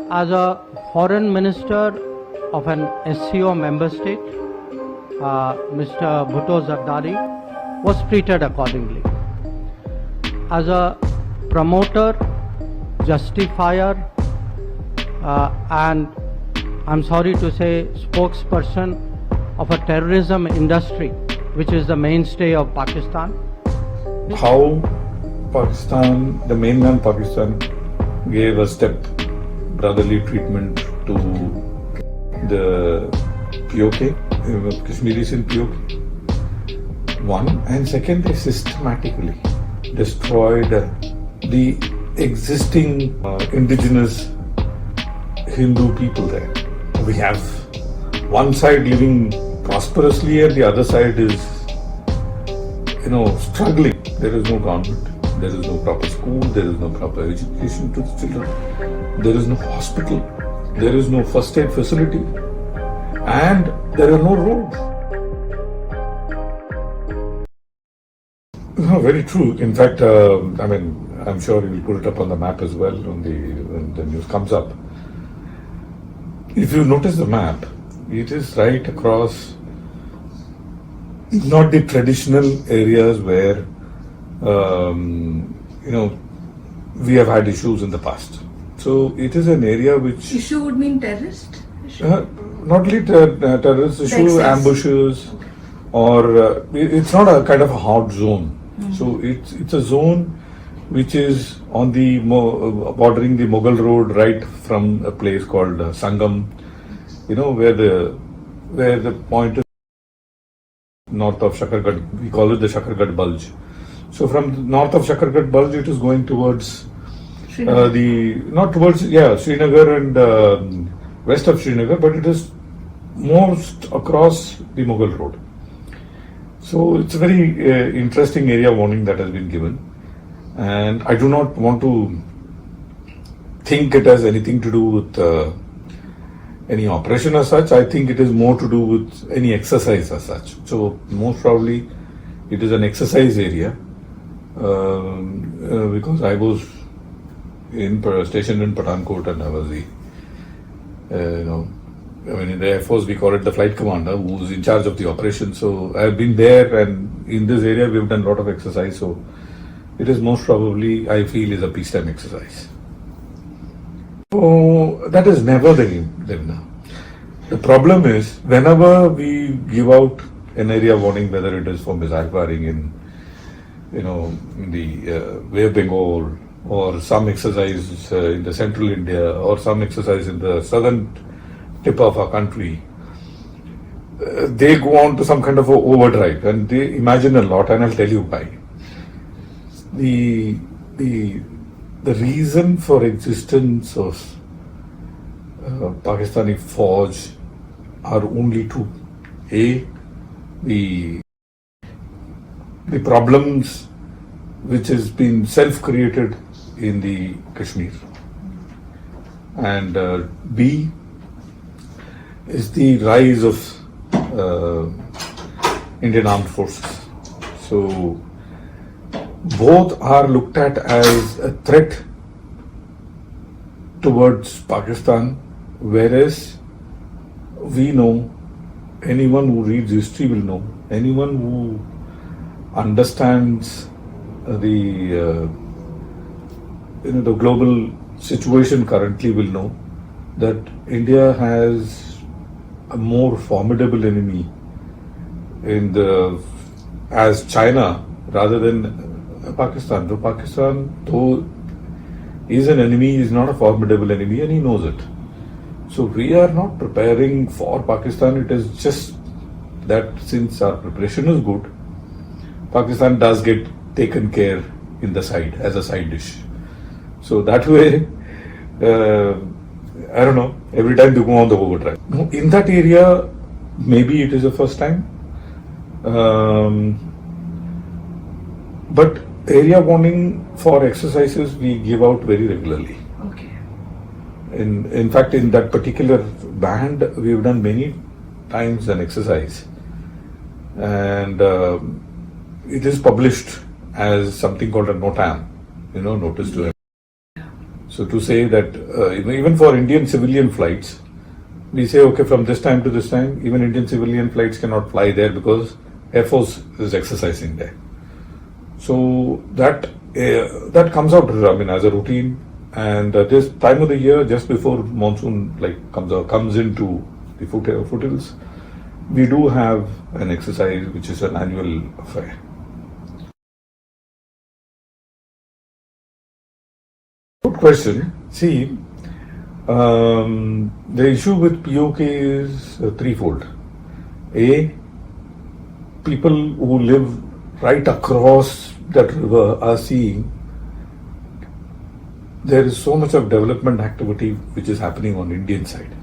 As a foreign minister of an SCO member state, Mr. Bhutto Zardari was treated accordingly. As a promoter, justifier, and I'm sorry to say spokesperson of a terrorism industry, which is the mainstay of Pakistan. How Pakistan, the mainland Pakistan, gave a step brotherly treatment to the POK, Kashmiris in POK. One, and second, they systematically destroyed the existing indigenous Hindu people there. We have one side living prosperously and the other side is, struggling. There is no government, there is no proper school, there is no proper education to the children, there is no hospital, there is no first aid facility, and there are no roads. No, very true. In fact, I'm sure you will put it up on the map as well when the news comes up. If you notice the map, it is right across, not the traditional areas where, we have had issues in the past. So it is an area which... Issue would mean terrorist issue? Not only terrorist issue, ambushes, or it's not a kind of a hot zone. Mm-hmm. So it's a zone which is on the bordering the Mughal road, right from a place called Sangam, where the point is north of Shakargarh. We call it the Shakargarh Bulge. So from north of Shakargarh Bulge, it is going towards Srinagar and west of Srinagar, but it is most across the Mughal road. So it's a very interesting area warning that has been given, and I do not want to think it has anything to do with any operation as such. I think it is more to do with any exercise as such. So most probably it is an exercise area because I was stationed in Pathankot, and I was in the Air Force we call it the flight commander who is in charge of the operation. So I have been there, and in this area we have done a lot of exercise. So it is most probably, I feel, is a peacetime exercise. So that is never the game. The problem is whenever we give out an area warning, whether it is for missile firing in the Bay of Bengal, or some exercise in the central India, or some exercise in the southern tip of our country, they go on to some kind of a overdrive and they imagine a lot, and I'll tell you why. The reason for existence of Pakistani Fauj are only two. The problems which has been self-created in the Kashmir, and B is the rise of Indian armed forces. So both are looked at as a threat towards Pakistan, whereas we know, anyone who reads history will know, anyone who understands the global situation currently will know that India has a more formidable enemy as China rather than Pakistan. So Pakistan, though is an enemy, is not a formidable enemy, and he knows it. So we are not preparing for Pakistan. It is just that since our preparation is good, Pakistan does get taken care in the side as a side dish. So that way, I don't know, every time they go on the overdrive. In that area, maybe it is the first time. But area warning for exercises we give out very regularly. Okay. In fact, in that particular band, we have done many times an exercise, and it is published as something called a NOTAM, notice to. So to say that even for Indian civilian flights, we say okay, from this time to this time, even Indian civilian flights cannot fly there because Air Force is exercising there. So that comes out, I mean, as a routine. And this time of the year, just before monsoon comes into the foothills, we do have an exercise which is an annual affair. Good question. See, the issue with POK is threefold. A, people who live right across that river are seeing there is so much of development activity which is happening on Indian side.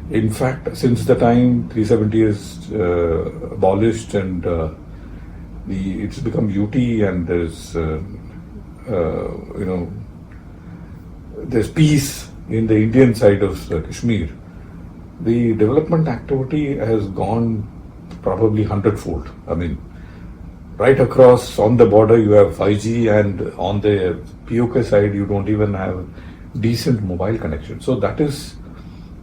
In fact, since the time 370 is abolished and it's become UT and there's peace in the Indian side of Kashmir, the development activity has gone probably 100-fold. I mean, right across on the border you have 5G, and on the POK side you don't even have decent mobile connection. So that is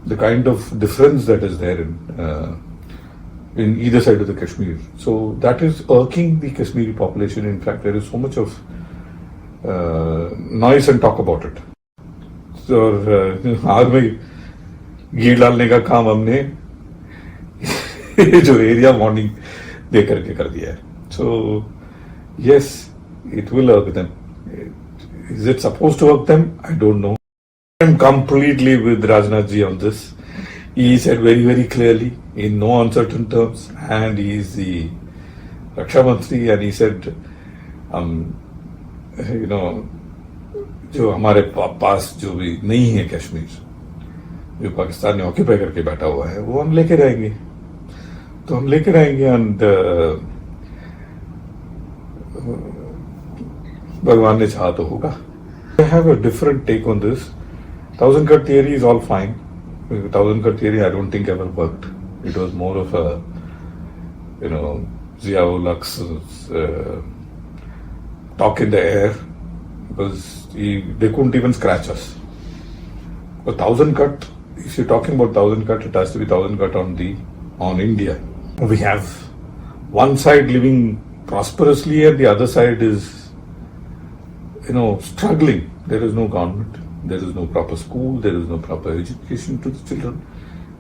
the kind of difference that is there in either side of the Kashmir. So that is irking the Kashmiri population. In fact, there is so much of noise and talk about it. So army Gir डालने का काम हमने जो area warning दे करके कर दिया है. So yes, it will irk them. Is it supposed to irk them? I don't know. I'm completely with Rajnath ji on this. He said very, very clearly, in no uncertain terms, and he is the Raksha Mantri, and he said, जो हमारे पास जो भी नहीं है कश्मीर, जो पाकिस्तान ने occupy करके बैठा हुआ है, वो हम लेके रहेंगे. तो हम लेके रहेंगे एंड भगवान ने चाहा तो होगा. I have a different take on this. 1000 cut theory is all fine. 1000 cut theory I don't think ever worked. It was more of a, Ziaul Huq's talk in the air, because they couldn't even scratch us. But 1000 cut, if you're talking about 1000 cut, it has to be 1000 cut on India. We have one side living prosperously and the other side is, struggling. There is no government, there is no proper school, there is no proper education to the children,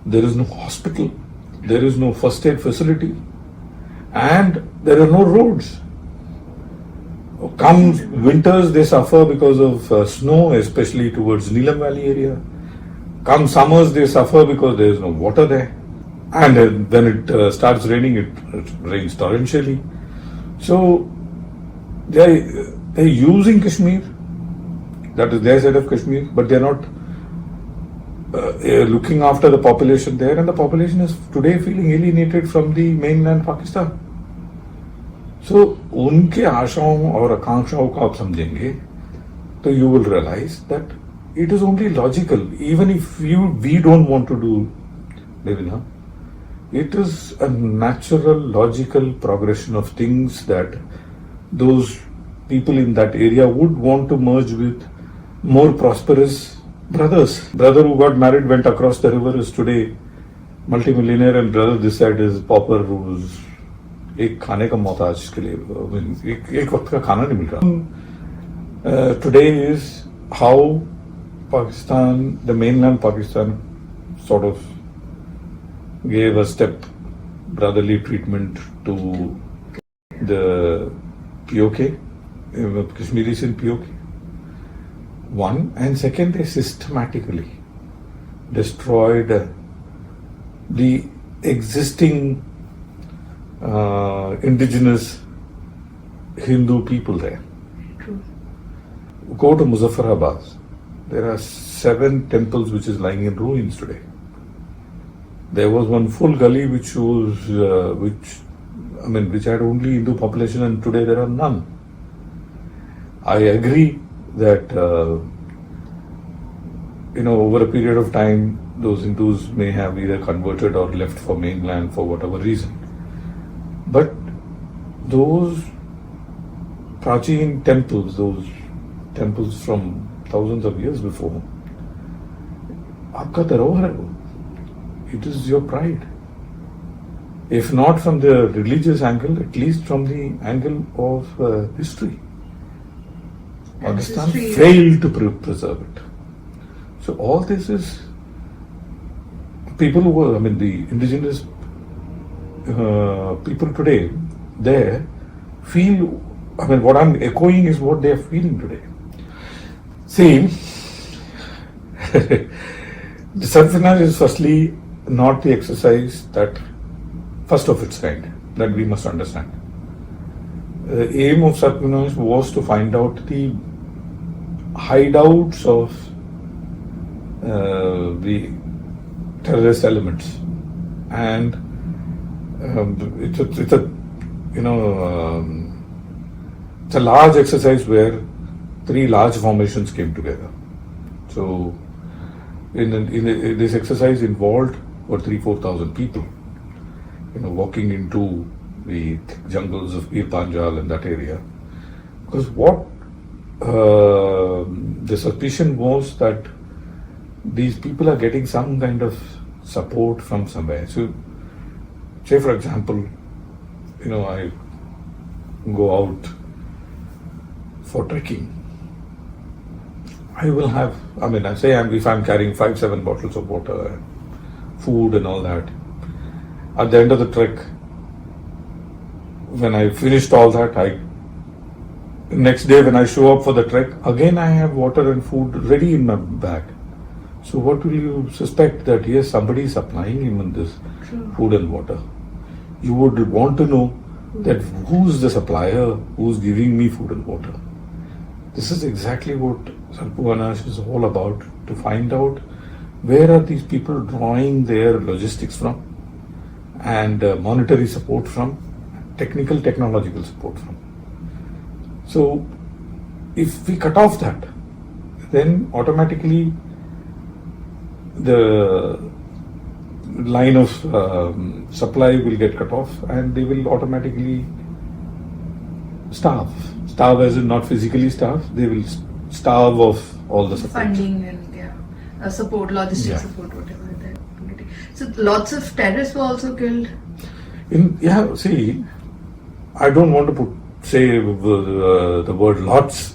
there is no hospital, there is no first aid facility, and there are no roads. Come winters, they suffer because of snow, especially towards Neelam Valley area. Come summers, they suffer because there is no water there. And when it starts raining, it rains torrentially. So they're using Kashmir, that is their side of Kashmir, but they're not looking after the population there, and the population is today feeling alienated from the mainland Pakistan. So उनके आशाओं और आकांक्षाओं को आप समझेंगे तो you will realize that it is only logical, even if we don't want to do Devina. It is a natural, logical progression of things that those people in that area would want to merge with more prosperous brothers. Brother who got married, went across the river, is today multimillionaire, and brother this side is pauper who's एक खाने का मोहताज के लिए एक वक्त का खाना नहीं मिल रहा. Today is how Pakistan, the mainland Pakistan, sort of gave a step brotherly treatment to the POK, Kashmiris in POK. One, and second, they systematically destroyed the existing indigenous Hindu people there. True. Go to Muzaffarabad. There are 7 temples which is lying in ruins today. There was one full gully which had only Hindu population, and today there are none. I agree that over a period of time those Hindus may have either converted or left for mainland for whatever reason. But those Prachin temples, those temples from thousands of years before. आपका धरोहर है वो. It is your pride. If not from the religious angle, at least from the angle of history. Pakistan failed to preserve it. So all this is people who were, the indigenous people today, there feel, what I'm echoing is what they are feeling today. See, the SARP VINASH is firstly not the exercise that first of its kind, that we must understand. The aim of SARP VINASH was to find out the hideouts of the terrorist elements, and it's a large exercise where 3 large formations came together. So, in this exercise involved over 3,000-4,000 people, walking into the jungles of Bir Panjal and that area. Because what the suspicion was that these people are getting some kind of support from somewhere. So, say for example, I go out for trekking. I will have, if I'm carrying 5-7 bottles of water, food and all that, at the end of the trek, when I finished all that, next day when I show up for the trek, again I have water and food ready in my bag. So what will you suspect? That yes, somebody is supplying him with this food and water. You would want to know that who's the supplier, who's giving me food and water. This is exactly what SARP VINASH is all about, to find out where are these people drawing their logistics from, and monetary support from, technological support from. So if we cut off that, then automatically the line of supply will get cut off, and they will automatically starve. Starve as in not physically starve, they will starve of all the support. Funding and support, support, whatever they're getting. So lots of terrorists were also killed. I don't want to say the word lots.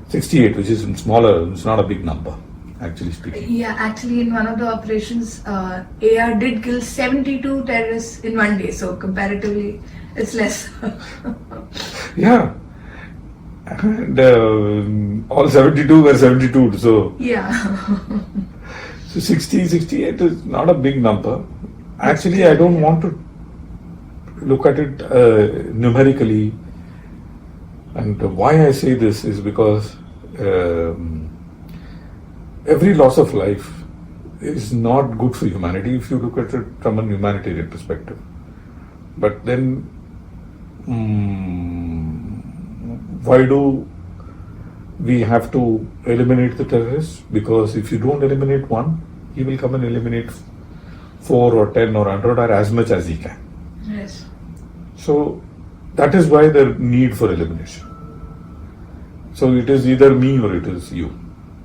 68, which is smaller, it's not a big number, actually speaking. Yeah, actually in one of the operations, AR did kill 72 terrorists in one day, so comparatively it's less. Yeah. And all 72 were 72, so... Yeah. So 68 is not a big number. Actually, I don't want to look at it numerically. And why I say this is because every loss of life is not good for humanity if you look at it from a humanitarian perspective. But then, why do we have to eliminate the terrorists? Because if you don't eliminate one, he will come and eliminate 4 or 10 or 100 or as much as he can. Yes. So that is why the need for elimination. So it is either me or it is you.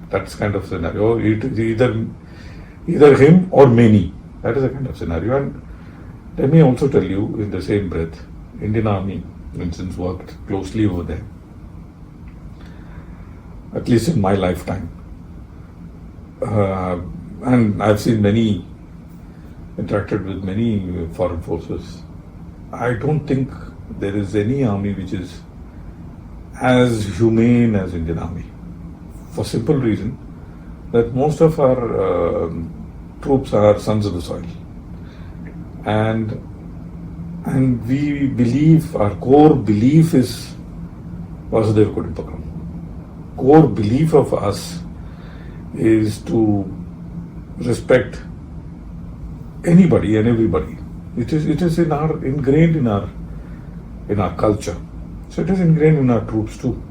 That's kind of scenario. It is either him or many. That is a kind of scenario. And let me also tell you, in the same breath, Indian Army, for instance, worked closely over there. At least in my lifetime. And I've seen interacted with many foreign forces. I don't think there is any army which is as humane as Indian Army. For simple reason that most of our troops are sons of the soil. And we believe, our core belief is Vasudhaiva Kutumbakam. Core belief of us is to respect anybody and everybody. It is ingrained in our culture. So it is ingrained in our troops too.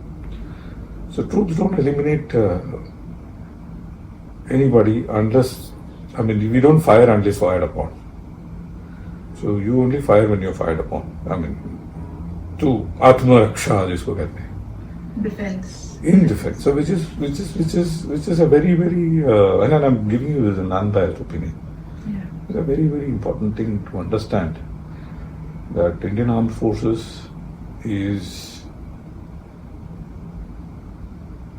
So troops don't eliminate anybody unless, we don't fire unless fired upon. So you only fire when you're fired upon. To Atma Raksha, jisko kehte hain. Defense. in defense. So which is a very and I'm giving you this an unbiased opinion. Yeah. It's a very important thing to understand that Indian Armed Forces is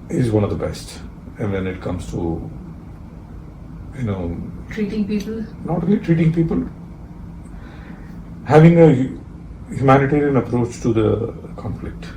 one of the best, and when it comes to Treating people. not only treating people, having a humanitarian approach to the conflict.